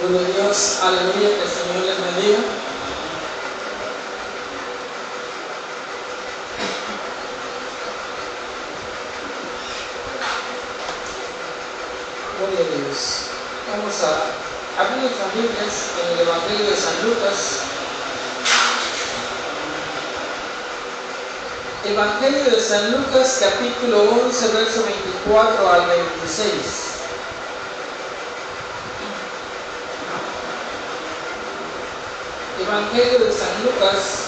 Gloria a Dios, aleluya, que el Señor les bendiga. Gloria a Dios. Vamos a abrir nuestras Biblias en el Evangelio de San Lucas. Evangelio de San Lucas, capítulo 11, verso 24 al 26. Evangelio de San Lucas,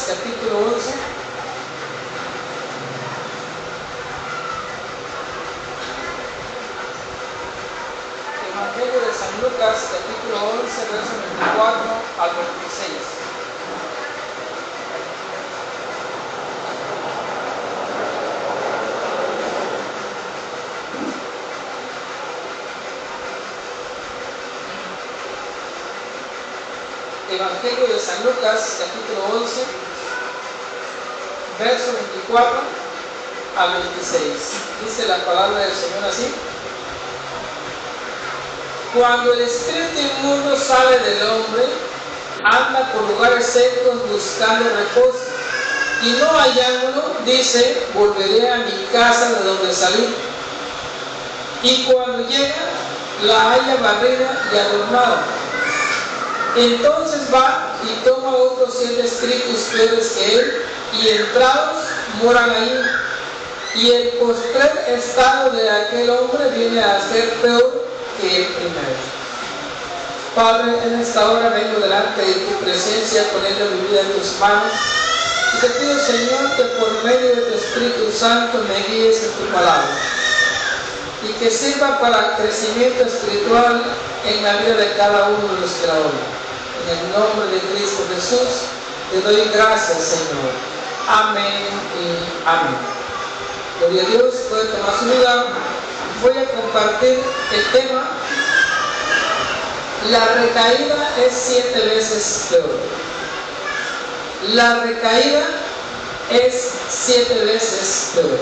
capítulo 11, Evangelio de San Lucas, capítulo 11, verso 24 al 26. Evangelio de San Lucas, capítulo 11, verso 24 al 26. Dice la palabra del Señor así: Cuando el espíritu inmundo sale del hombre, anda por lugares secos buscando reposo, y no hallándolo, dice: volveré a mi casa de donde salí. Y cuando llega, la halla barrida y adornada. Entonces va y toma otros 7 espíritus peores que él, y entrados moran ahí. Y el postrer estado de aquel hombre viene a ser peor que el primero. Padre, en esta hora vengo delante de tu presencia, poniendo mi vida en tus manos, y te pido, Señor, que por medio de tu Espíritu Santo me guíes en tu palabra, y que sirva para el crecimiento espiritual en la vida de cada uno de los que la oyen. En el nombre de Cristo Jesús te doy gracias, Señor. Amén y amén. Gloria a Dios. Puede tomar su lugar. Voy a compartir el tema: la recaída es 7 veces peor. La recaída es 7 veces peor.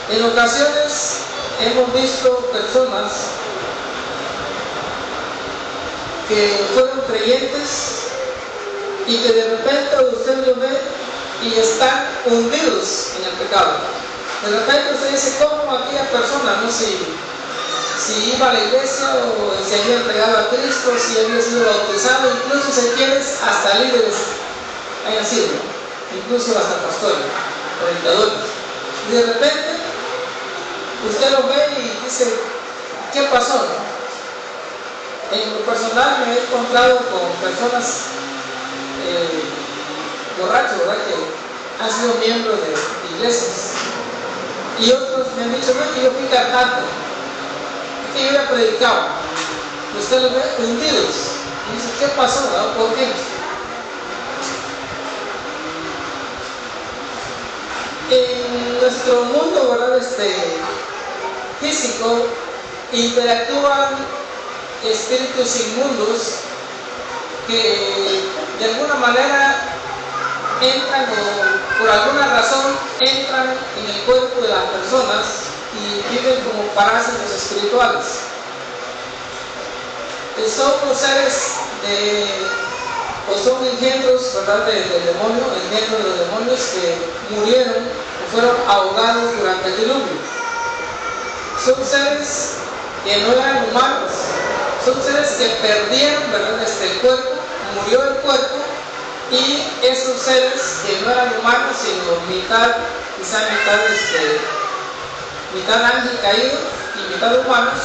En ocasiones hemos visto personas que fueron creyentes y que de repente usted lo ve y están hundidos en el pecado. De repente usted dice: ¿cómo aquella persona, no sé si iba a la iglesia o se había entregado a Cristo, si había sido bautizado, incluso si quieres hasta líderes hayan sido, incluso hasta pastores, predicadores? Y de repente usted lo ve y dice: ¿qué pasó? En lo personal me he encontrado con personas borrachos, ¿verdad?, que han sido miembros de iglesias, y otros me han dicho: no, que yo fui cantante, que yo ya predicaba. Usted los ve hundidos y dice: ¿qué pasó? ¿Verdad? ¿Por qué? En nuestro mundo, ¿verdad?, físico, interactúan espíritus inmundos que de alguna manera entran, o por alguna razón entran en el cuerpo de las personas y viven como parásitos espirituales. Son los seres o son engendros, ¿verdad?, del demonio, engendros de los demonios que murieron o fueron ahogados durante el diluvio. Son seres que no eran humanos. Son seres que perdieron, ¿verdad?, el cuerpo, murió el cuerpo, y esos seres que no eran humanos, sino quizá mitad ángel caído y mitad humanos,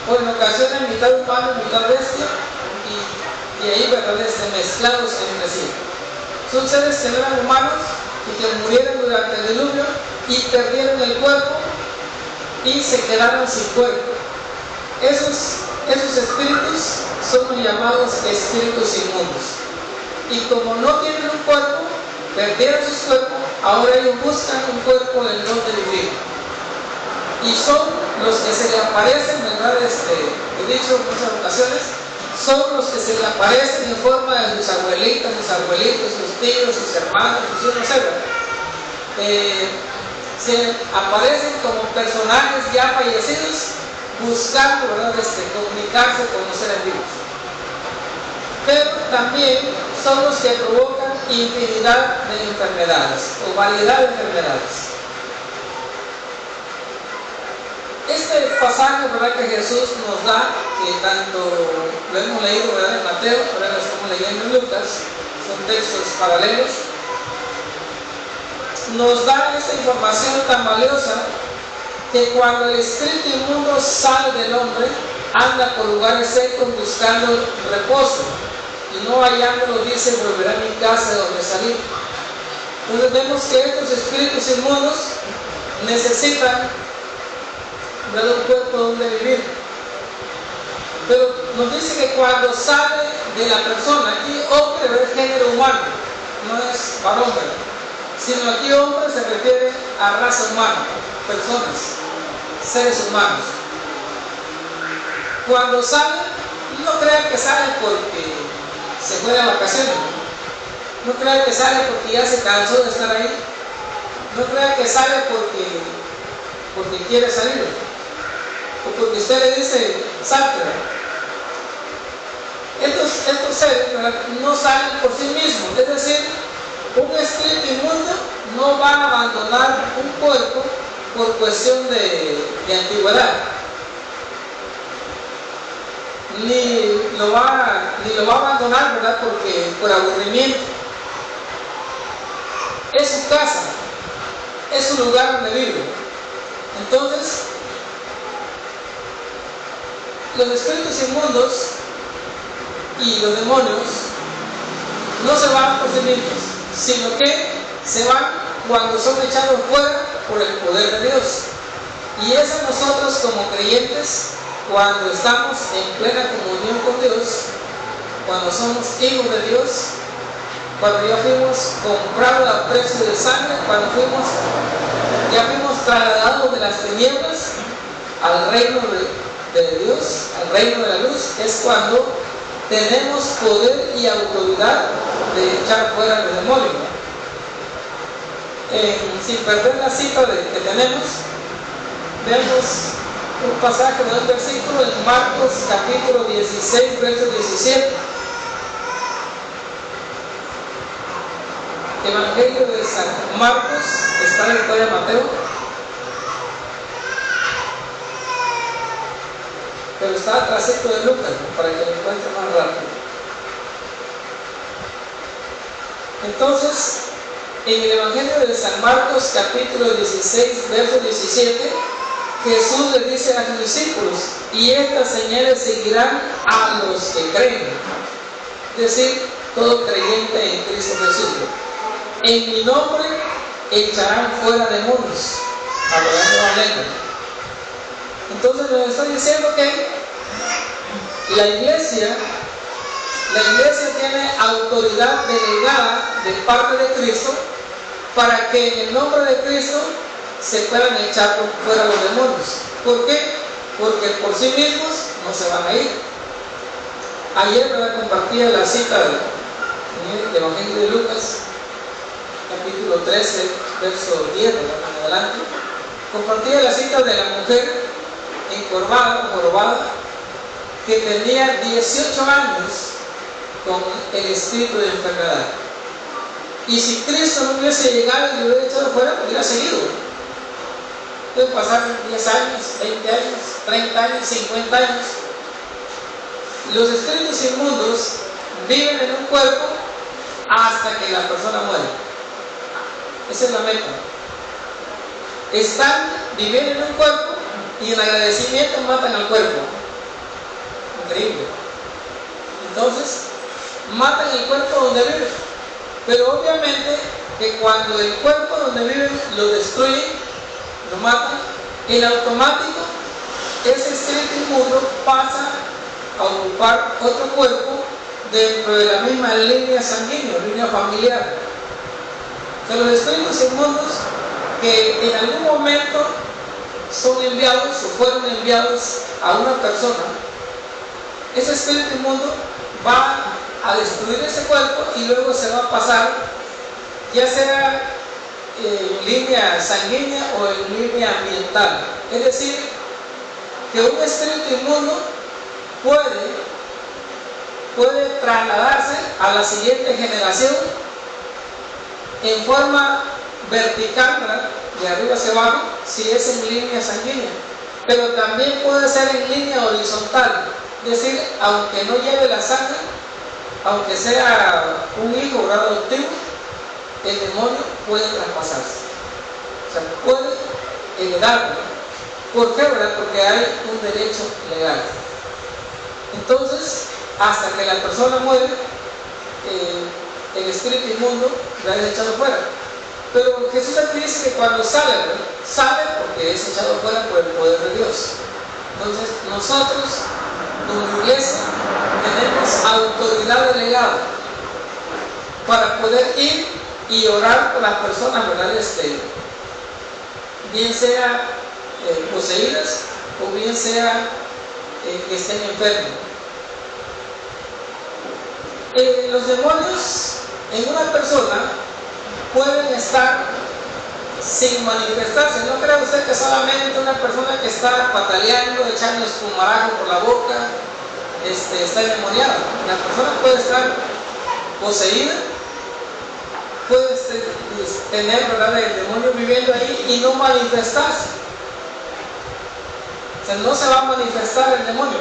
o en ocasiones mitad humano, mitad bestia, y ahí, ¿verdad?, mezclados entre sí. Son seres que no eran humanos y que murieron durante el diluvio y perdieron el cuerpo y se quedaron sin cuerpo. Esos espíritus son los llamados espíritus inmundos. Y como no tienen un cuerpo, perdieron sus cuerpos, ahora ellos buscan un cuerpo en donde vivir. Y son los que se le aparecen, ¿verdad?, he dicho en muchas ocasiones, son los que se le aparecen en forma de sus abuelitas, sus abuelitos, sus tíos, sus hermanos, sus hijos, etc. se aparecen como personajes ya fallecidos buscando, ¿verdad?, comunicarse con los seres vivos. Pero también son los que provocan infinidad de enfermedades o variedad de enfermedades. Este pasaje, ¿verdad?, que Jesús nos da, que tanto lo hemos leído, ¿verdad?, en Mateo, ahora lo estamos leyendo en Lucas, son textos paralelos, nos da esta información tan valiosa que cuando el espíritu inmundo sale del hombre, anda por lugares secos buscando reposo, y no hallándolo, dice, volverá a mi casa de donde salí. Entonces vemos que estos espíritus inmundos necesitan de un cuerpo donde vivir. Pero nos dice que cuando sale de la persona, aquí hombre es género humano, no es varón, sino aquí hombre se refiere a raza humana, personas, seres humanos. Cuando sale, no crean que sale porque se fue de vacaciones, no crean que sale porque ya se cansó de estar ahí, no crean que sale porque quiere salir, o porque usted le dice salte. Estos seres, ¿verdad?, no salen por sí mismos, es decir, un espíritu inmundo no va a abandonar un cuerpo por cuestión de antigüedad, ni lo va a abandonar, ¿verdad?, por aburrimiento. Es su casa, es su lugar donde vive. Entonces, los espíritus inmundos y los demonios no se van por sí mismos, sino que se van cuando son echados fuera por el poder de Dios. Y es a nosotros como creyentes, cuando estamos en plena comunión con Dios, cuando somos hijos de Dios, cuando ya fuimos comprados a precio de sangre, cuando ya fuimos trasladados de las tinieblas al reino de Dios, al reino de la luz, es cuando tenemos poder y autoridad de echar fuera el demonio. Sin perder la cita que tenemos, vemos un pasaje de un versículo en Marcos capítulo 16, verso 17. Evangelio de San Marcos, está en la historia de Mateo, pero está atrásito de Lucas, para que lo encuentre más rápido. Entonces, en el Evangelio de San Marcos, capítulo 16, verso 17, Jesús le dice a sus discípulos: y estas señales seguirán a los que creen. Es decir, todo creyente en Cristo Jesús. En mi nombre echarán fuera demonios, hablando la lengua. Entonces nos está diciendo que la iglesia tiene autoridad delegada de parte de Cristo para que en el nombre de Cristo se puedan echar fuera los demonios. ¿Por qué? Porque por sí mismos no se van a ir. Ayer me compartía la cita del Evangelio de Lucas, capítulo 13, verso 10, en adelante. Compartía la cita de la mujer encorvada, jorobada, que tenía 18 años con el espíritu de enfermedad. Y si Cristo no hubiese llegado y lo hubiera echado fuera, pues hubiera seguido. Pueden pasar 10 años, 20 años, 30 años, 50 años. Los espíritus inmundos viven en un cuerpo hasta que la persona muere. Esa es la meta. Viven en un cuerpo y en agradecimiento matan al cuerpo. Increíble. Entonces, matan el cuerpo donde viven. Pero obviamente que cuando el cuerpo donde viven lo destruyen, lo matan, en automático ese espíritu inmundo pasa a ocupar otro cuerpo dentro de la misma línea sanguínea, línea familiar. O sea, los espíritus inmundos que en algún momento son enviados o fueron enviados a una persona, ese espíritu inmundo va a destruir ese cuerpo y luego se va a pasar, ya sea en línea sanguínea o en línea ambiental. Es decir, que un espíritu inmundo puede trasladarse a la siguiente generación en forma vertical, ¿verdad?, de arriba hacia abajo, si es en línea sanguínea, pero también puede ser en línea horizontal, es decir, aunque no lleve la sangre, aunque sea un hijo adoptivo, el demonio puede traspasarse, o sea, puede heredarlo. ¿Por qué, verdad? Porque hay un derecho legal. Entonces, hasta que la persona muere, el espíritu inmundo lo es echado fuera. Pero Jesús aquí dice que cuando sale, ¿verdad?, sale porque es echado fuera por el poder de Dios. Entonces, nosotros, como iglesia, tenemos autoridad delegada para poder ir y orar por las personas, ¿verdad?, bien sea poseídas o bien sea que estén enfermos. Los demonios en una persona pueden estar sin manifestarse. No crea usted que solamente una persona que está pataleando, echando espumarajo por la boca, está endemoniada. La persona puede estar poseída, puede tener, ¿verdad?, el demonio viviendo ahí y no manifestarse. O sea, no se va a manifestar el demonio.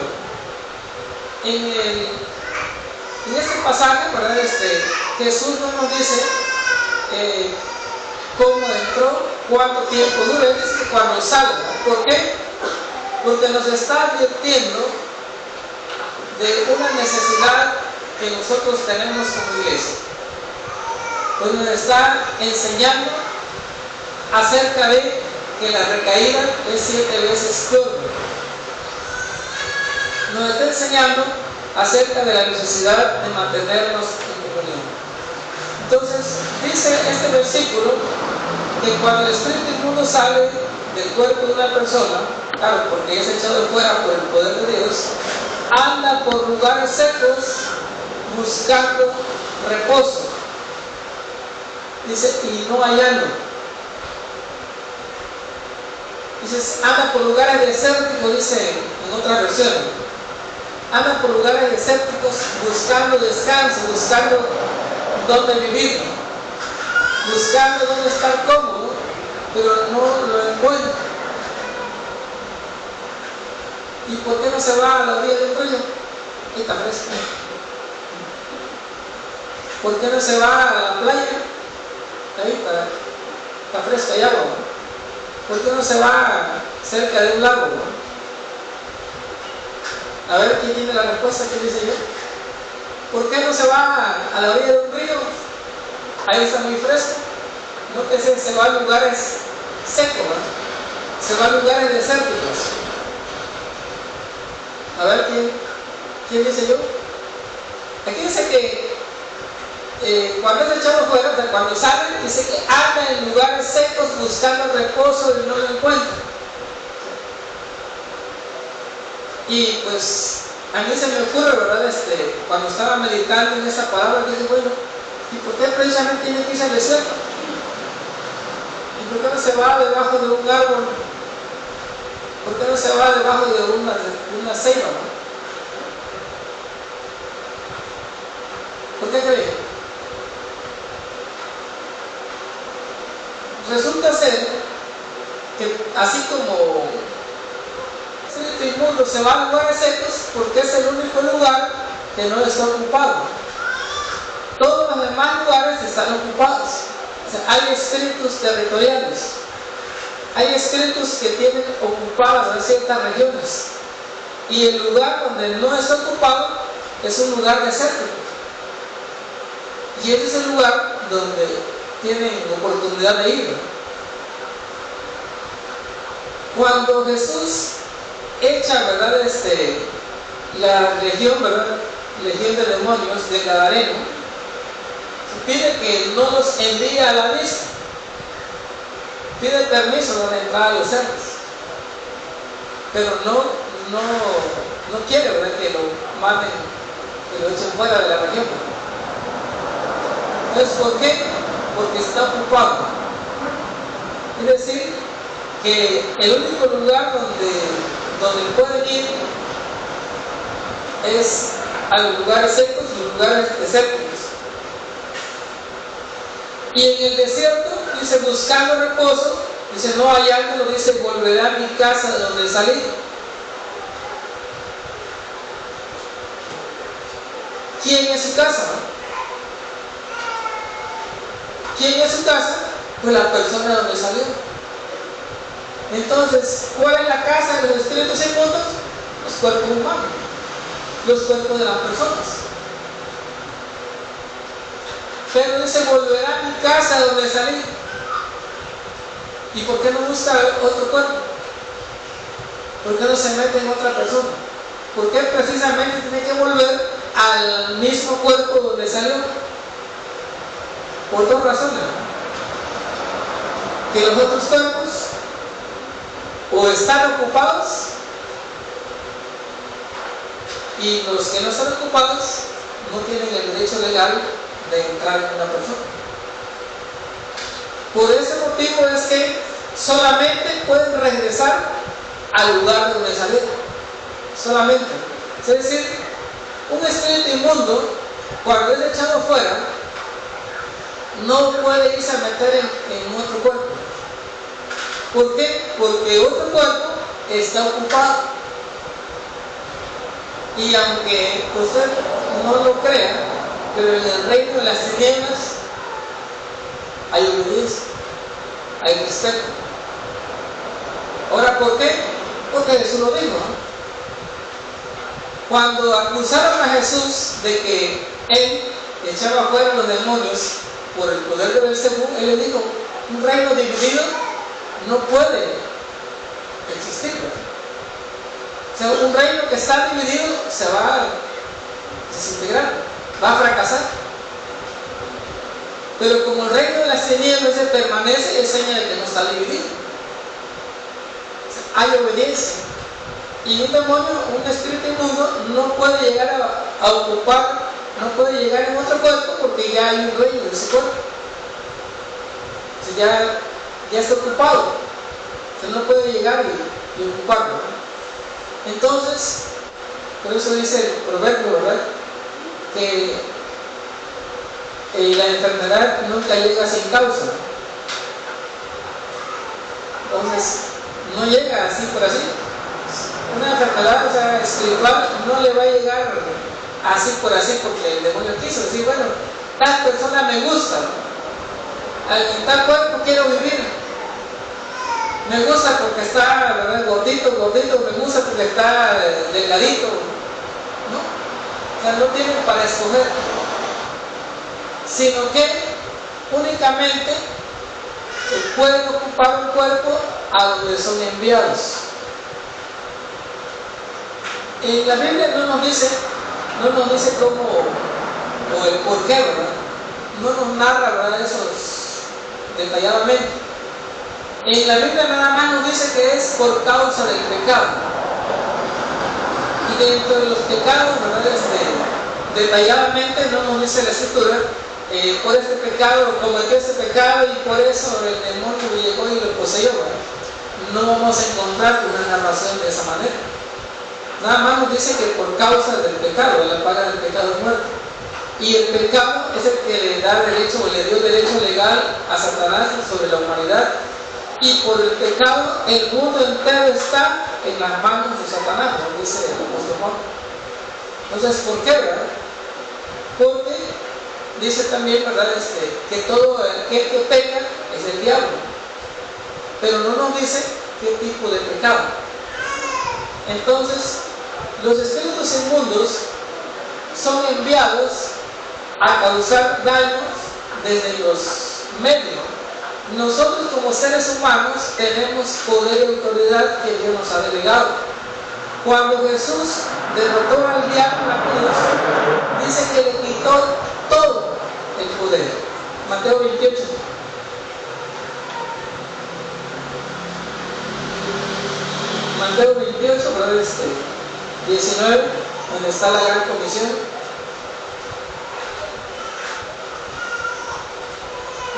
En este pasaje, ¿verdad?, Jesús no nos dice cómo entró, cuánto tiempo dura, él dice que cuando salga. ¿Por qué? Porque nos está advirtiendo de una necesidad que nosotros tenemos como iglesia. Pues nos está enseñando acerca de que la recaída es 7 veces peor. Nos está enseñando acerca de la necesidad de mantenernos en comunión. Entonces, dice este versículo que cuando el espíritu inmundo sale del cuerpo de una persona, claro, porque es echado fuera por el poder de Dios, anda por lugares secos buscando reposo. Dice, y no hallando. Dice, anda por lugares desérticos, dice en otra versión. Anda por lugares desérticos buscando descanso, buscando dónde vivir, buscando dónde estar cómodo, pero no lo encuentra. ¿Y por qué no se va a la orilla de un río? Y está fresco. ¿Por qué no se va a la playa? Ahí está fresca y agua. ¿Por qué no se va cerca de un lago? A ver, ¿quién tiene la respuesta? ¿Qué dice yo? ¿Por qué no se va a la orilla de un río? Ahí está muy fresco. No que se va a lugares secos, ¿no? Se va a lugares desérticos. A ver, ¿quién dice yo? Aquí dice que cuando es echado fuera, cuando sale, dice que anda en lugares secos buscando reposo y no lo encuentra. Y pues a mí se me ocurre, ¿verdad? Cuando estaba meditando en esa palabra, dije, bueno, ¿y por qué precisamente tiene que irse al desierto? ¿Y por qué no se va debajo de un árbol? ¿Por qué no se va debajo de una ceiba, ¿no? ¿Por qué creen? Resulta ser que así como el espíritu inmundo se va a lugares secos porque es el único lugar que no está ocupado. Todos los demás lugares están ocupados. O sea, hay espíritus territoriales. Hay espíritus que tienen ocupadas ciertas regiones. Y el lugar donde no está ocupado es un lugar desértico. Y ese es el lugar donde tienen oportunidad de ir. Cuando Jesús echa, ¿verdad?, la legión, ¿verdad?, legión de demonios de Gadareno, pide que no los envíe a la vista, pide permiso de entrar a los cerros, pero no quiere, ¿verdad?, que lo maten, que lo echen fuera de la región. Entonces, ¿por qué? Porque está ocupado. Es decir, que el único lugar donde pueden ir es a los lugares secos y los lugares desérticos. Y en el desierto, dice, buscando reposo, dice, no hallándolo, dice, volveré a mi casa de donde salí. ¿Quién es su casa? ¿Quién es su casa? Pues la persona de donde salió. Entonces, ¿cuál es la casa de los espíritus inmundos? Los cuerpos humanos, los cuerpos de las personas. Pero dice, volverá a mi casa de donde salí. ¿Y por qué no busca otro cuerpo? ¿Por qué no se mete en otra persona? ¿Por qué precisamente tiene que volver al mismo cuerpo donde salió? Por dos razones. Que los otros cuerpos o están ocupados y los que no están ocupados no tienen el derecho legal de entrar en una persona. Por ese motivo es que solamente pueden regresar al lugar donde salieron. Solamente. Es decir, un espíritu inmundo, cuando es echado fuera, no puede irse a meter en otro cuerpo. ¿Por qué? Porque otro cuerpo está ocupado. Y aunque usted no lo crea, pero en el reino de las tinieblas hay obediencia, hay respeto. Ahora, ¿por qué? Porque Jesús lo dijo, ¿no? Cuando acusaron a Jesús de que él echaba fuera los demonios por el poder de Beelzebú, él le dijo, un reino dividido no puede existir, ¿verdad? O sea, un reino que está dividido se va a desintegrar, va a fracasar. Pero como el reino de las tinieblas se permanece, es señal de que no está dividido. O sea, hay obediencia. Y un demonio, un espíritu inmundo, no puede llegar a ocupar, no puede llegar en otro cuerpo porque ya hay un dueño de ese cuerpo. O sea, ya está ocupado. O sea, no puede llegar y ocuparlo, ¿no? Entonces, por eso dice el proverbio, ¿verdad? Que la enfermedad nunca llega sin causa. Entonces, no llega así por así. Una enfermedad, o sea, espiritual no le va a llegar así por así porque el demonio quiso decir, bueno, tal persona me gusta, en tal cuerpo quiero vivir, me gusta porque está, ¿verdad?, gordito, me gusta porque está delgadito, ¿no? O sea, no tienen para escoger, sino que únicamente pueden ocupar un cuerpo a donde son enviados. En la Biblia no nos dice cómo o el por qué, ¿verdad? No nos narra, ¿verdad?, eso detalladamente. En la Biblia nada más nos dice que es por causa del pecado. Y dentro de los pecados, ¿verdad?, detalladamente no nos dice la Escritura, por este pecado, cometió este pecado y por eso el demonio llegó y lo poseyó, ¿verdad? No vamos a encontrar una narración de esa manera. Nada más nos dice que por causa del pecado, la paga del pecado es muerte. Y el pecado es el que le da derecho o le dio derecho legal a Satanás sobre la humanidad. Y por el pecado el mundo entero está en las manos de Satanás, como dice el apóstol Juan. Entonces, ¿por qué, verdad? Porque dice también, ¿verdad?, que todo aquel que peca es el diablo. Pero no nos dice qué tipo de pecado. Entonces, los espíritus inmundos son enviados a causar daños desde los medios. Nosotros como seres humanos tenemos poder y autoridad que Dios nos ha delegado. Cuando Jesús derrotó al diablo en la cruz, dice que le quitó todo el poder. Mateo 28. Mateo 28, ¿verdad? 19, donde está la gran comisión.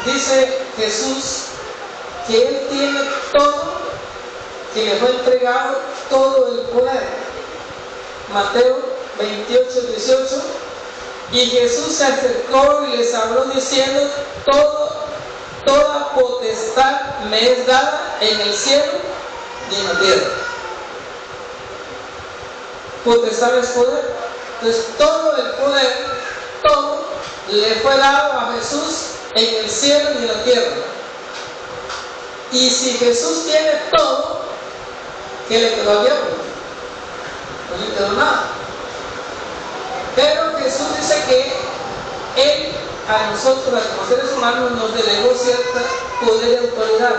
Dice Jesús que Él tiene todo, que le fue entregado todo el poder. Mateo 28, 18. Y Jesús se acercó y les habló diciendo: toda potestad me es dada en el cielo y en la tierra. Potestad es poder. Entonces todo el poder, todo le fue dado a Jesús en el cielo y en la tierra. Y si Jesús tiene todo, ¿qué le quedó al diablo? No le quedó nada. Pero Jesús dice que Él a nosotros, como seres humanos, nos delegó cierto poder y autoridad.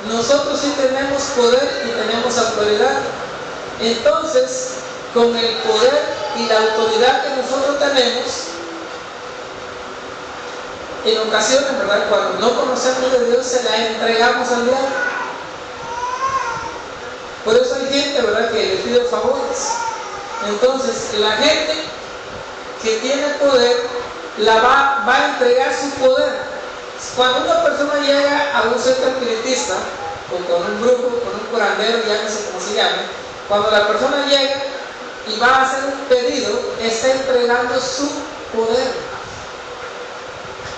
Nosotros sí tenemos poder y tenemos autoridad. Entonces, con el poder y la autoridad que nosotros tenemos, en ocasiones, ¿verdad?, cuando no conocemos de Dios, se la entregamos al diablo. Por eso hay gente, ¿verdad?, que le pide favores. Entonces, la gente que tiene poder va a entregar su poder. Cuando una persona llega a un centro espiritista, o con un grupo, con un curandero, ya no sé cómo se llame, cuando la persona llega y va a hacer un pedido, está entregando su poder,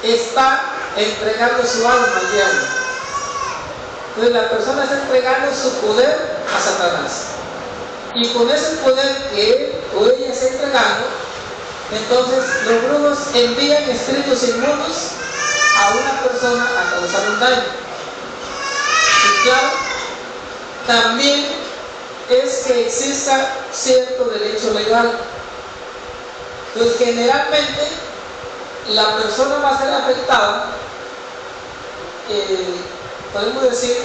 está entregando su alma al diablo. Entonces la persona está entregando su poder a Satanás, y con ese poder que él o ella está entregando, entonces los brujos envían espíritus inmundos a una persona a causar un daño. Y claro, también es que exista cierto derecho legal. Entonces generalmente la persona va a ser afectada, podemos decir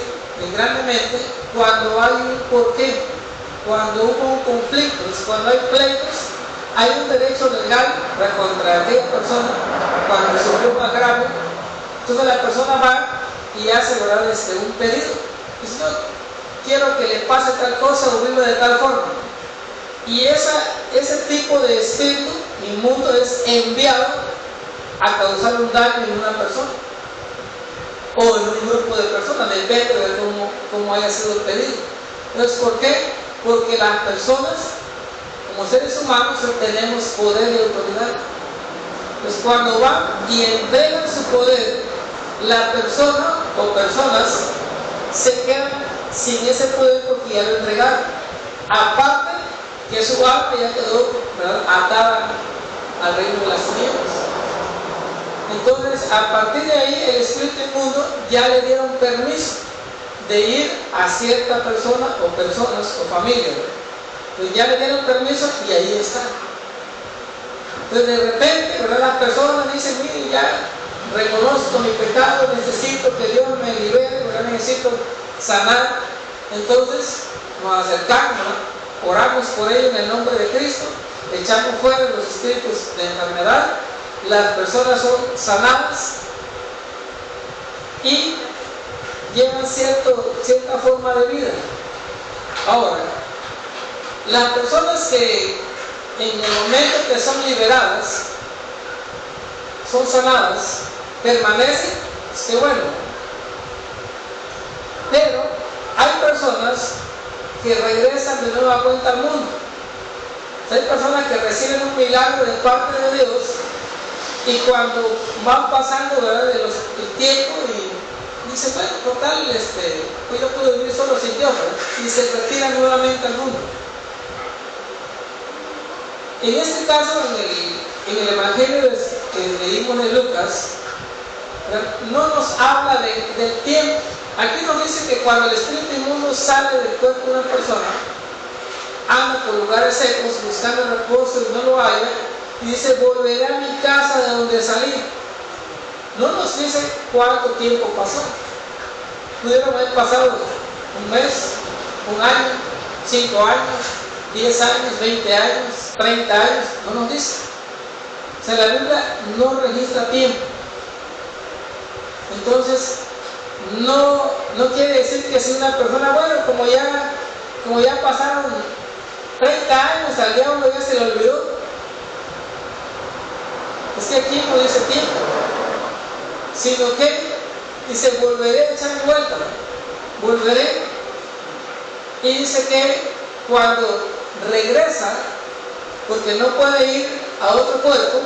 grandemente, cuando hay un porqué, cuando hubo un conflicto. Cuando hay pleitos, hay un derecho legal contra aquella persona cuando sufrió un agravio. Entonces la persona va y hace, ¿verdad?, un pedido. Dice: no, quiero que le pase tal cosa o viva de tal forma. Y ese tipo de espíritu inmundo es enviado a causar un daño en una persona o en un grupo de personas, depende de cómo haya sido el pedido. Entonces, ¿por qué? Porque las personas, como seres humanos, tenemos poder y autoridad. Entonces, cuando van y entregan su poder, la persona o personas se quedan sin ese poder porque ya lo entregaron. Aparte que su alma ya quedó, ¿verdad?, atada al reino de las tinieblas. Entonces, a partir de ahí, el espíritu inmundo ya le dieron permiso de ir a cierta persona o personas o familia. Entonces ya le dieron permiso y ahí está. Entonces de repente, ¿verdad?, las personas dicen: mire, ya reconozco mi pecado, necesito que Dios me libere, ¿verdad?, necesito sanar. Entonces nos acercamos, ¿no?, oramos por ellos en el nombre de Cristo, echamos fuera los espíritus de enfermedad, las personas son sanadas y llevan cierta forma de vida. Ahora, las personas que en el momento que son liberadas, son sanadas, permanecen, qué bueno. Pero hay personas que regresan de nueva cuenta al mundo. Hay personas que reciben un milagro de parte de Dios, y cuando van pasando, ¿verdad?, el tiempo, y dicen: bueno, total, pues yo puedo vivir solo sin Dios, ¿verdad?, y se retiran nuevamente al mundo. En este caso, en el Evangelio que leímos de Lucas, ¿verdad?, no nos habla del tiempo. Aquí nos dice que cuando el espíritu inmundo sale del cuerpo de una persona, anda por lugares secos buscando reposo y no lo halla, y dice: volveré a mi casa de donde salí. No nos dice cuánto tiempo pasó. Pudieron haber pasado un mes, un año, 5 años, 10 años, 20 años, 30 años, no nos dice. O sea, la Biblia no registra tiempo. Entonces, no quiere decir que si una persona, bueno, como ya pasaron 30 años, al diablo ya se le olvidó. Es que aquí no dice tiempo, sino que Dice, volveré a echar vuelta, volveré. Y dice que cuando regresa, porque no puede ir a otro cuerpo,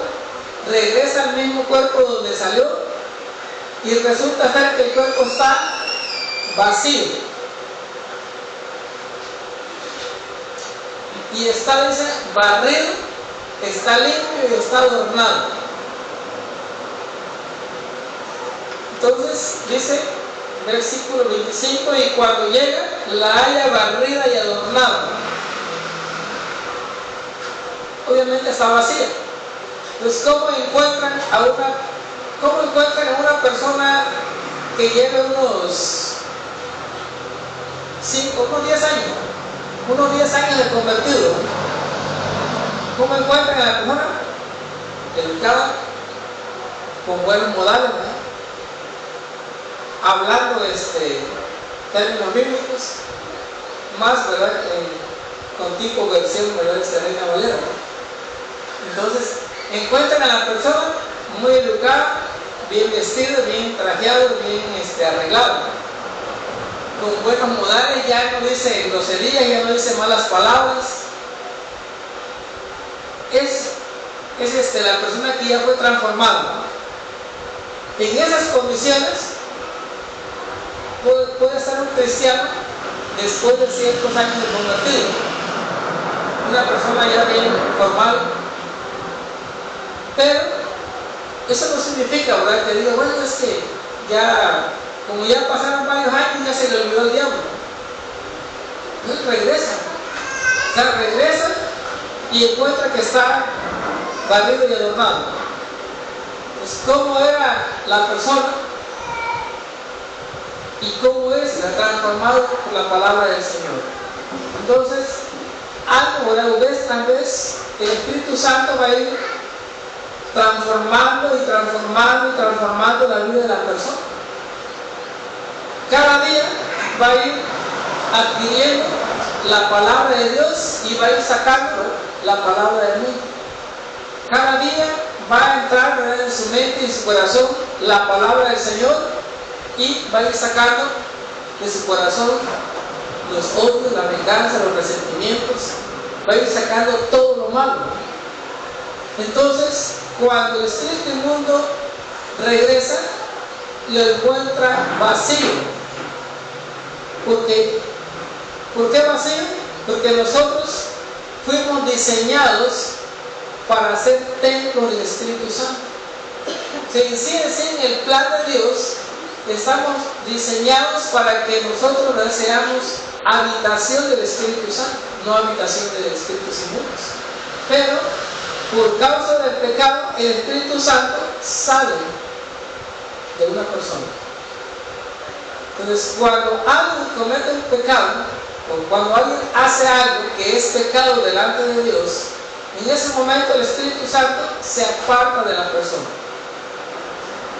regresa al mismo cuerpo donde salió y resulta ser que el cuerpo está vacío. Y está, dice, barrido, está limpio y está adornado. Entonces, dice, versículo 25, y cuando llega, la halla barrida y adornada. Obviamente está vacía. Entonces, ¿cómo encuentran a una persona que lleve unos 10 años de convertido? ¿Cómo encuentran a la persona? Educada, con buenos modales, ¿no? Hablando términos bíblicos, más, ¿verdad? Con tipo versión, ¿verdad? Reina Valera, ¿no? Entonces, encuentran a la persona muy educada, bien vestido, bien trajeado, bien arreglado, con buenos modales, ya no dice groserías, ya no dice malas palabras. Es la persona que ya fue transformada, ¿no? En esas condiciones puede ser un cristiano después de ciertos años de convertido, una persona ya bien formal. Pero eso no significa, ¿verdad?, que diga, bueno, es que ya, como ya pasaron varios años, ya se le olvidó el diablo. Entonces regresa, regresa y encuentra que está barrido y adornado. Pues cómo era la persona y cómo es transformado por la palabra del Señor. Entonces, tal vez el Espíritu Santo va a ir transformando y transformando y transformando la vida de la persona. Cada día va a ir adquiriendo la palabra de Dios y va a ir sacando la palabra de mí. Cada día va a entrar, ¿verdad?, en su mente y su corazón la palabra del Señor y va a ir sacando de su corazón los odios, la venganza, los resentimientos, va a ir sacando todo lo malo. Entonces, cuando el espíritu inmundo regresa, lo encuentra vacío. ¿Por qué vacío? Porque nosotros fuimos diseñados para ser templos del Espíritu Santo. En el plan de Dios estamos diseñados para que nosotros seamos habitación del Espíritu Santo, no habitación del Espíritu inmundos. Pero por causa del pecado, el Espíritu Santo sale de una persona. Entonces, cuando alguien comete un pecado, o cuando alguien hace algo que es pecado delante de Dios, en ese momento el Espíritu Santo se aparta de la persona.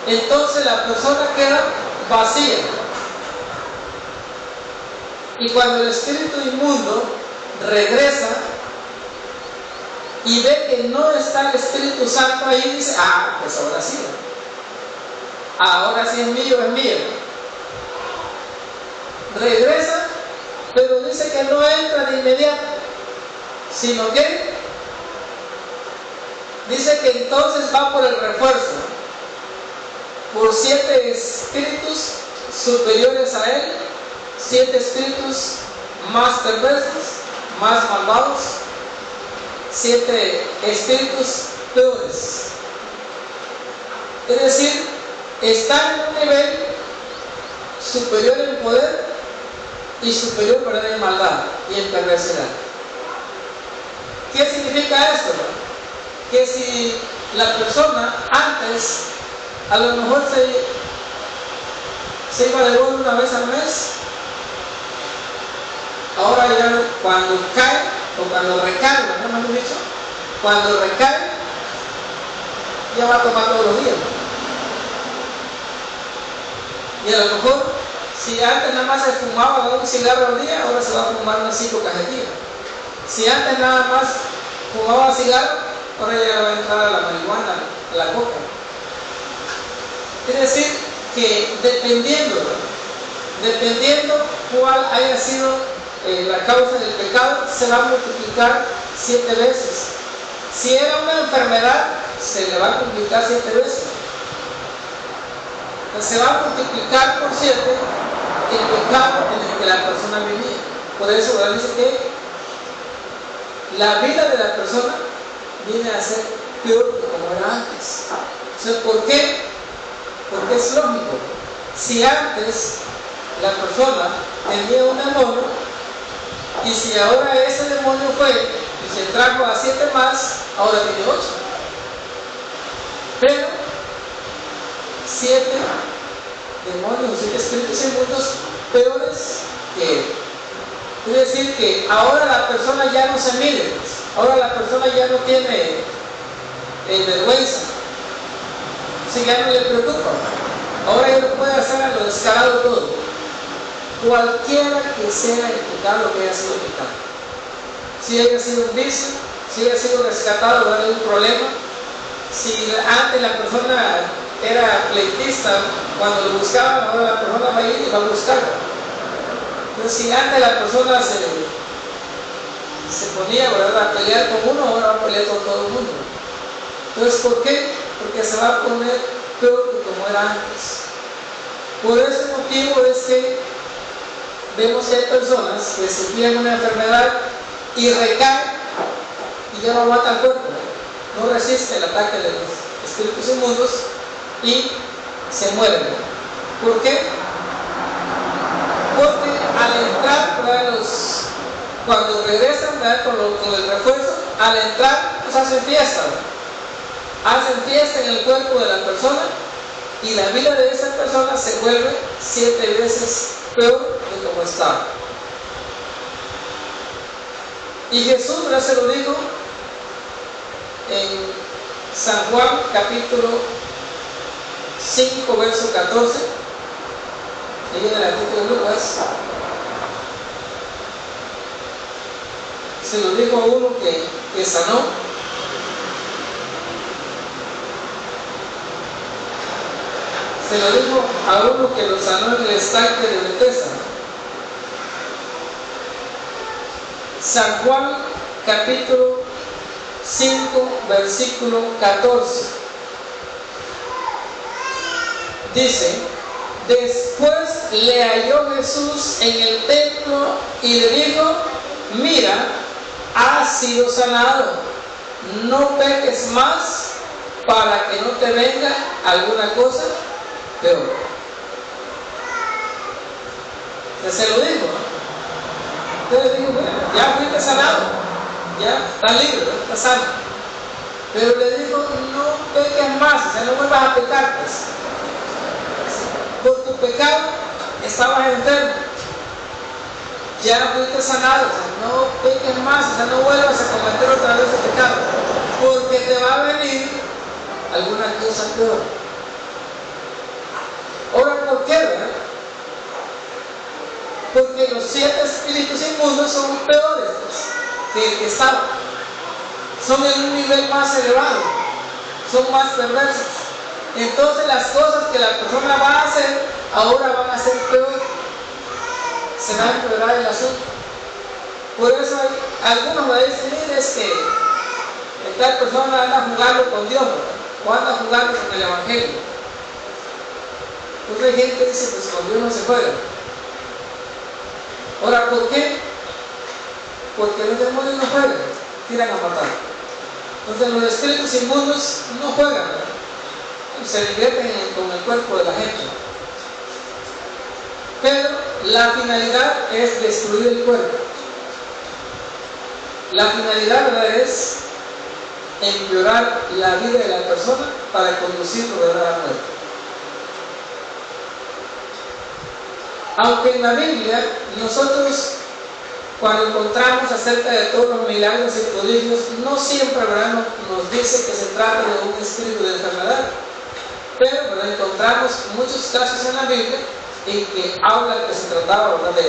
Entonces la persona queda vacía. Y cuando el espíritu inmundo regresa y ve que no está el Espíritu Santo ahí, dice, pues ahora sí es mío, es mío. Regresa, pero dice que no entra de inmediato, sino que dice que entonces va por el refuerzo, por 7 espíritus superiores a él, 7 espíritus más perversos, más malvados, 7 espíritus peores. Es decir, está en un nivel superior en poder y superior en maldad y en perversidad. ¿Qué significa esto? Que si la persona antes a lo mejor se iba de vuelo una vez al mes, ahora ya cuando cae o cuando recae, ¿no me han dicho? Cuando recae ya va a tomar todos los días. Y a lo mejor, si antes nada más se fumaba un cigarro al día, ahora se va a fumar unas 5 cajetillas. Si antes nada más fumaba cigarro, ahora ya va a entrar a la marihuana, a la coca. Es decir, que dependiendo cuál haya sido la causa del pecado, se va a multiplicar 7 veces. Si era una enfermedad, se le va a multiplicar 7 veces. Entonces, se va a multiplicar por 7 el pecado en el que la persona vivía. Por eso, ¿verdad? Dice que la vida de la persona viene a ser peor que como era antes. Entonces, ¿por qué? Porque es lógico. Si antes la persona tenía un demonio, y si ahora ese demonio fue y se trajo a 7 más, ahora tiene 8. Pero 7 demonios, 7 espíritus inmundos peores que él. Quiere decir que ahora la persona ya no se mide, ahora la persona ya no tiene vergüenza, si ya no le preocupa, ahora ya lo puede hacer a lo descarado todo, cualquiera que sea el pecado que haya sido pecado, si haya sido un vicio, si haya sido rescatado de algún problema, si antes la persona era pleitista, cuando lo buscaban, ahora la persona va a ir y va a buscarlo. Entonces, si antes la persona se ponía, ¿verdad?, a pelear con uno, ahora va a pelear con todo el mundo. Entonces, ¿por qué? Porque se va a poner peor que como era antes. Por ese motivo es que vemos que hay personas que sufrían una enfermedad y recaen y ya no aguanta el cuerpo, no resiste el ataque de los espíritus inmundos y se mueren. ¿Por qué? Porque al entrar, cuando regresan, con el refuerzo, al entrar, pues hacen fiesta. Hacen fiesta en el cuerpo de la persona y la vida de esa persona se vuelve 7 veces peor de como estaba. Y Jesús ya se lo dijo en San Juan capítulo 5 verso 14, ahí en el artículo de Lucas. Se lo dijo a uno que sanó. Se lo dijo a uno que lo sanó en el estanque de Bethesda. San Juan capítulo 5 versículo 14 dice: después le halló Jesús en el templo y le dijo: mira, has sido sanado, no peques más para que no te venga alguna cosa peor. Se lo dijo, ¿no? Entonces dijo: bueno, ya fuiste sanado, ya estás libre, estás sano. Pero le dijo: no peques más, o sea, no vuelvas a pecar, pues. Por tu pecado estabas enfermo, ya fuiste sanado, o sea, no peques más, o sea, no vuelvas a cometer otra vez el pecado, porque te va a venir alguna cosa peor. Ahora, ¿por qué, verdad? Porque los 7 espíritus inmundos son peores, pues, que el que estaba. Son en un nivel más elevado, son más perversos. Entonces las cosas que la persona va a hacer ahora van a ser peor, se va a empeorar el asunto. Por eso hay algunos me dicen: mire, es que esta persona anda jugando con Dios, ¿verdad?, o anda jugando con el Evangelio. Entonces hay gente que dice: pues con Dios no se juega. Ahora, ¿por qué? Porque los demonios no juegan, tiran a matar. Entonces los espíritus inmundos no juegan, ¿verdad?, se divierten con el cuerpo de la gente. Pero la finalidad es destruir el cuerpo. La finalidad, ¿verdad?, es empeorar la vida de la persona para conducirlo, ¿verdad?, a la muerte. Aunque en la Biblia nosotros, cuando encontramos acerca de todos los milagros y prodigios, no siempre, ¿verdad?, nos dice que se trata de un espíritu de enfermedad. Pero, ¿verdad?, encontramos muchos casos en la Biblia en que habla que se trataba, ¿verdad?,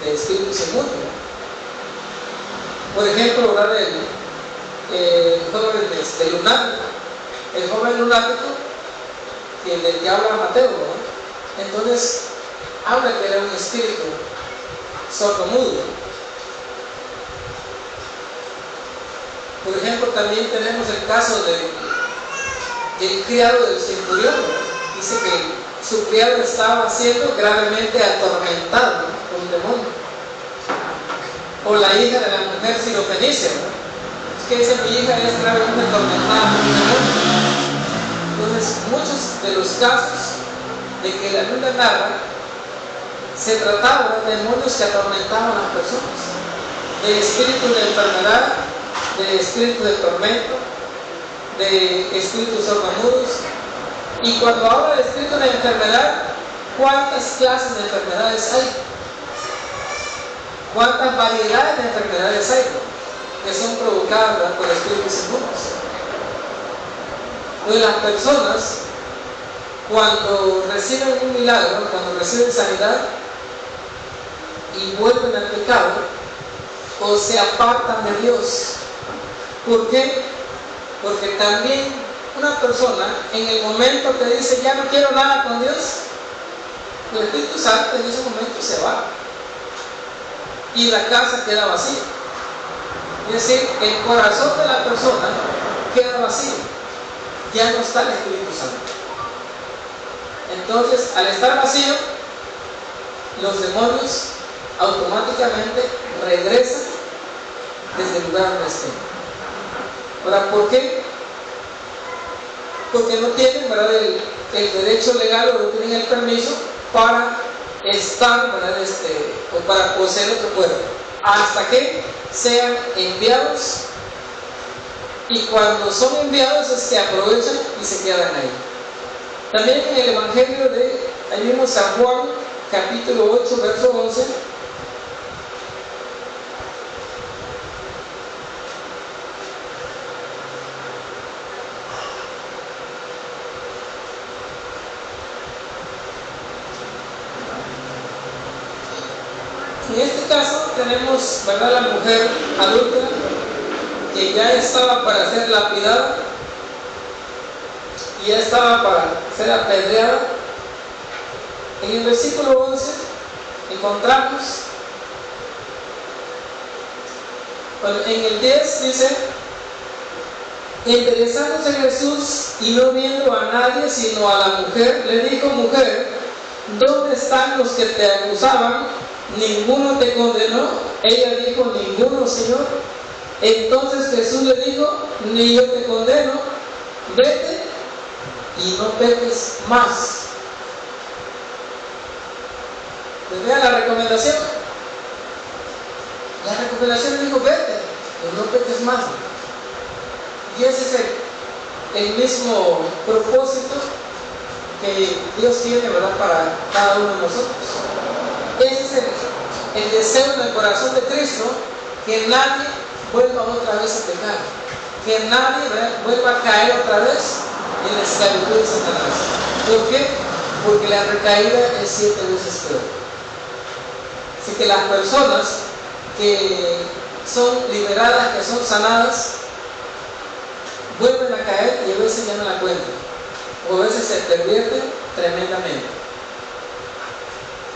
de espíritus inmundos. Por ejemplo, ¿verdad?, el joven lunático. El joven lunático del que habla Mateo, ¿no? Entonces habla que era un espíritu sordomudo. Por ejemplo, también tenemos el caso del criado del centurión, ¿no? Dice que su criado estaba siendo gravemente atormentado por un demonio. O la hija de la mujer sirofenicia, ¿no? Es que dice, mi hija es gravemente atormentada por un demonio. Entonces, muchos de los casos de que la Biblia narra se trataba de demonios que atormentaban a las personas, de espíritus de enfermedad, de espíritus de tormento, de espíritus sordomudos. Y cuando habla de espíritu de enfermedad, ¿cuántas clases de enfermedades hay? ¿Cuántas variedades de enfermedades hay que son provocadas por espíritus inmundos? Entonces las personas, cuando reciben un milagro, cuando reciben sanidad y vuelven al pecado, o se apartan de Dios. ¿Por qué? Porque también una persona, en el momento que dice ya no quiero nada con Dios, el Espíritu Santo en ese momento se va y la casa queda vacía. Es decir, el corazón de la persona queda vacío, ya no está el Espíritu Santo. Entonces, al estar vacío, los demonios automáticamente regresan desde el lugar donde estén. Ahora, ¿por qué? Porque no tienen, ¿verdad?, el derecho legal, o no tienen el permiso para estar, ¿verdad?, o para poseer otro cuerpo, hasta que sean enviados. Y cuando son enviados es que aprovechan y se quedan ahí. También en el Evangelio ahí mismo San Juan, capítulo 8, verso 11, en este caso tenemos, ¿verdad?, la mujer adúltera que ya estaba para ser lapidada y ya estaba para ser apedreada. En el versículo 11 encontramos, en el 10 dice, enderezándose Jesús y no viendo a nadie sino a la mujer, le dijo, mujer, ¿dónde están los que te acusaban? ¿Ninguno te condenó? Ella dijo, ninguno, Señor. Entonces Jesús le dijo, ni yo te condeno, vete y no peques más. ¿Les vea la recomendación? La recomendación dijo, vete y no peques más. Y ese es el mismo propósito que Dios tiene, ¿verdad?, para cada uno de nosotros. Ese es el deseo en el corazón de Cristo, que nadie vuelva otra vez a pecar, que nadie vuelva a caer otra vez en la esclavitud de Satanás. ¿Por qué? Porque la recaída es 7 veces peor. Así que las personas que son liberadas, que son sanadas, vuelven a caer y a veces ya no la cuentan, o a veces se pervierten tremendamente.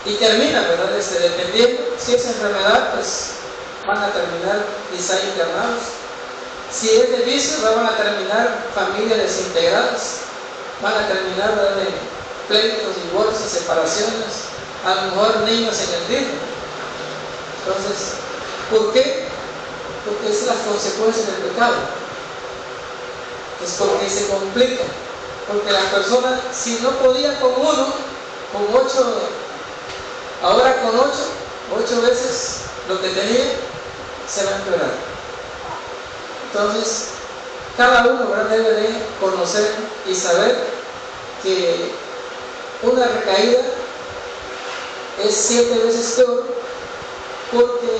Y terminan, ¿verdad?, dependiendo, si es enfermedad, pues van a terminar quizá internados. Si es de vicio, van a terminar familias desintegradas, van a terminar, ¿verdad?, en pleitos, divorcios, separaciones, a lo mejor niños en el ritmo. Entonces, ¿por qué? Porque es las consecuencias del pecado. Es porque se complica, porque la persona, si no podía con uno, con 8, ahora con 8 veces lo que tenía, se va a empeorar. Entonces, cada uno, ¿verdad?, debe de conocer y saber que una recaída es 7 veces peor, porque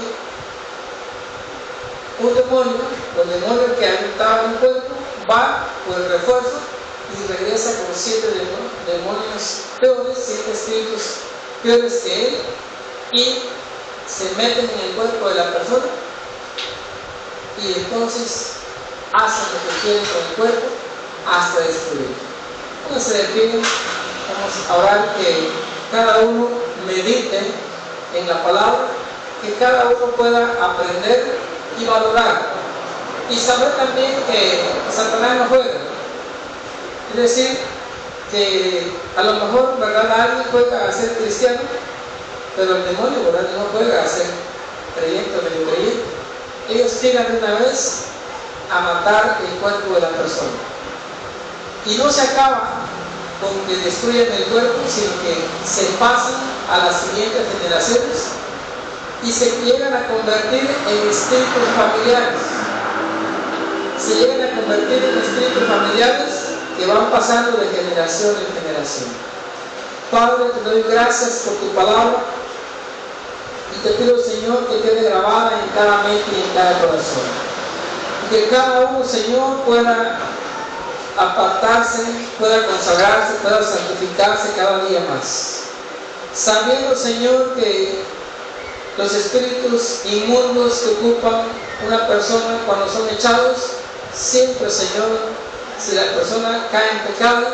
un demonio, los demonios que habitaban el cuerpo, va por el refuerzo y regresa con 7 demonios peores, 7 espíritus peores que él, y se meten en el cuerpo de la persona y entonces hacen lo que quieren con el cuerpo hasta destruirlo. Pónganse de pie, vamos a orar que cada uno medite en la palabra, que cada uno pueda aprender y valorar. Y saber también que Satanás no juega. Es decir, que a lo mejor, ¿verdad?, alguien juega a ser cristiano, pero el demonio, ¿verdad?, no juega a ser creyente o medio creyente. Ellos llegan de una vez a matar el cuerpo de la persona. Y no se acaba con que destruyan el cuerpo, sino que se pasan a las siguientes generaciones y se llegan a convertir en espíritus familiares. Se llegan a convertir en espíritus familiares que van pasando de generación en generación. Padre, te doy gracias por tu palabra y te pido, Señor, que quede grabada en cada mente y en cada corazón. Y que cada uno, Señor, pueda apartarse, pueda consagrarse, pueda santificarse cada día más. Sabiendo, Señor, que los espíritus inmundos que ocupan una persona cuando son echados, siempre, Señor, si la persona cae en pecado,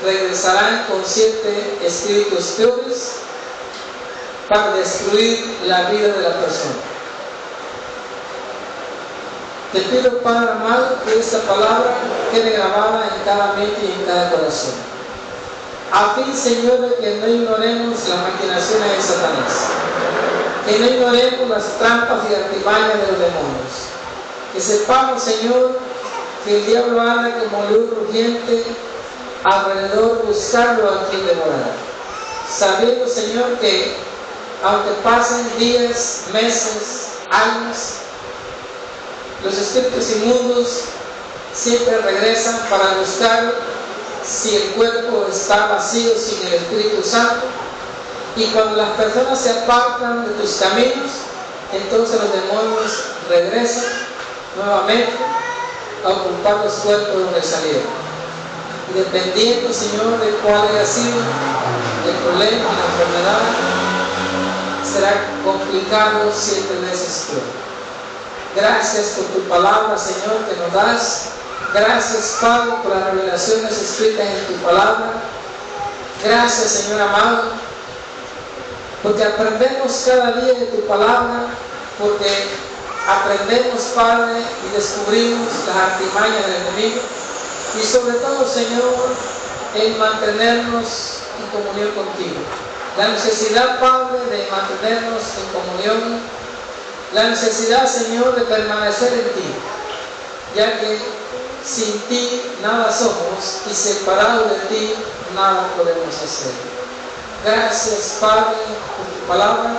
regresarán con 7 espíritus peores para destruir la vida de la persona. Te pido, Padre amado, que esta palabra quede grabada en cada mente y en cada corazón. A fin, Señor, de que no ignoremos las maquinaciones de Satanás, que no ignoremos las trampas y artimañas de los demonios, que sepamos, Señor, que el diablo anda como león rugiente alrededor buscando a quien devorar. Sabiendo, Señor, que aunque pasen días, meses, años, los espíritus inmundos siempre regresan para buscar si el cuerpo está vacío sin el Espíritu Santo. Y cuando las personas se apartan de tus caminos, entonces los demonios regresan nuevamente a ocupar los cuerpos donde salieron. Y dependiendo, Señor, de cuál haya sido el problema, la enfermedad, será complicado 7 veces peor. Gracias por tu palabra, Señor, que nos das. Gracias, Padre, por las revelaciones escritas en tu palabra. Gracias, Señor amado, porque aprendemos cada día de tu palabra, porque aprendemos, Padre, y descubrimos las artimañas del enemigo. Y sobre todo, Señor, en mantenernos en comunión contigo. La necesidad, Padre, de mantenernos en comunión. La necesidad, Señor, de permanecer en ti, ya que sin ti nada somos y separados de ti nada podemos hacer. Gracias, Padre, por tu palabra,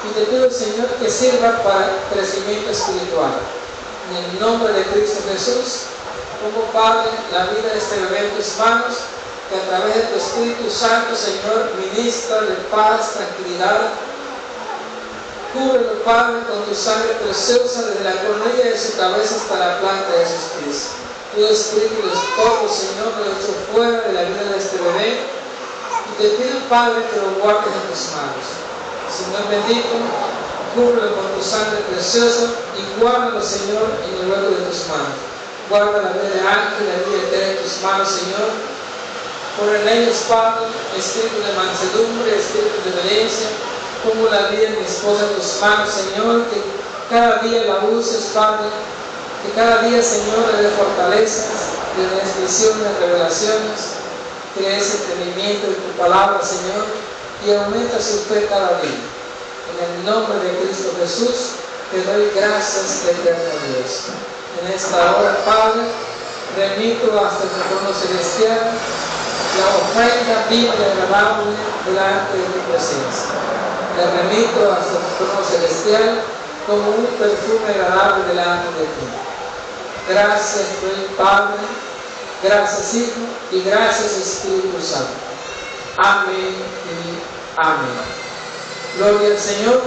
y te pido, Señor, que sirva para crecimiento espiritual. En el nombre de Cristo Jesús, pongo, Padre, la vida de este bebé en tus manos, que a través de tu Espíritu Santo, Señor, ministra de paz, tranquilidad. Cúbrelo, Padre, con tu sangre preciosa desde la coronilla de su cabeza hasta la planta de sus pies. Todo espíritu y todo, Señor, lo echo fuera de la vida de este bebé. Y te pido, Padre, que lo guardes en tus manos. Señor bendito, cúbrelo con tu sangre preciosa y guárdalo, Señor, en el hueco de tus manos. Guarda la vida de Ángel, la vida de Tere en tus manos, Señor. Pon en ellos, Padre, espíritu de mansedumbre, espíritu de obediencia. Pongo la vida de mi esposa en tus manos, Señor, que cada día la uses, Padre, que cada día, Señor, le dé fortalezas, le dé visiones, revelaciones, que le des entendimiento de tu palabra, Señor, y aumenta su fe cada día. En el nombre de Cristo Jesús, te doy gracias, eterno Dios. En esta hora, Padre, remito hasta tu trono celestial la ofrenda viva y agradable delante de tu presencia. Le remito hasta tu trono celestial como un perfume agradable delante de ti. Gracias, Rey Padre, gracias, Hijo, y gracias, Espíritu Santo. Amén y amén. Gloria al Señor.